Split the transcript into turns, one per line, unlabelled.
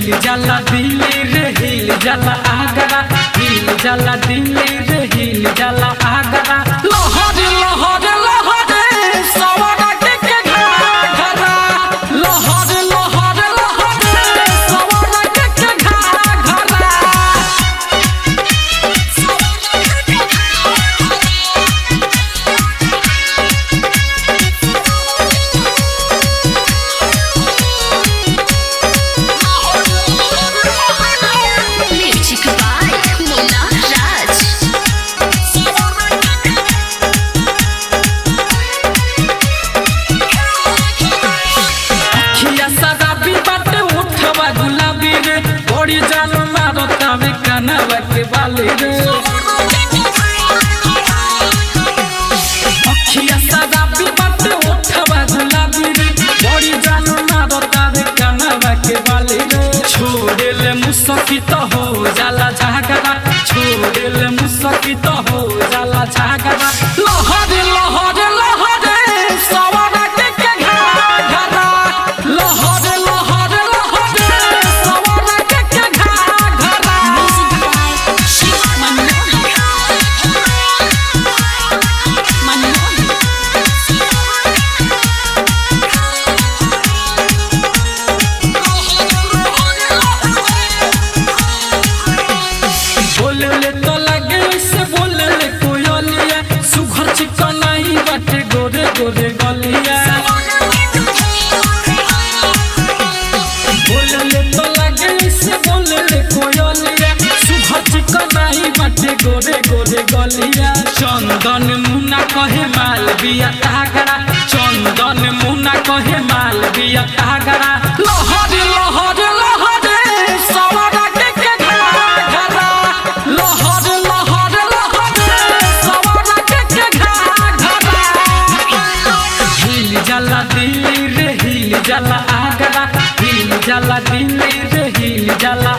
हिल जाला दिल्ली रे हिल जाला आगरा, हिल जाला दिल्ली रे हिल जाला आगरा। लहर लहर लहर सवारा के घाघरा, लहर लहर लहर सवारा के घाघरा। बड़ी जान मारता में कनवा के बाली रे, अखिया शराबी बाटे उठवा गुलाबी रे। बड़ी जान मारता में कनवा के बाली रे। छोड़े ले मुसकी तो हो जाला झगड़ा, छोड़े ले मुसकी तो हो जाला झगड़ा। लहर लहर लहर सवारा के घाघरा, लहर लहर लहर सवारा के घाघरा। बोले ले तो लगे से बोले ले कोयलिया, सुघर चिकनाई बाटे गोरे गोरे गलिया। बोले ले तो लगे से बोले ले कोयलिया, सुघर चिकनाई बाटे गोरे गोरे गलिया। चंदन मुन्ना कहे माल बिया तागड़ा, चंदन मुन्ना कहे माल बिया तागड़ा। लहर लहर लहर सवारा के घाघरा, लहर लहर लहर सवारा के घाघरा। हिल जाला दिल्ली रे हिल जाला आगरा, हिल जाला दिल्ली रे हिल जाला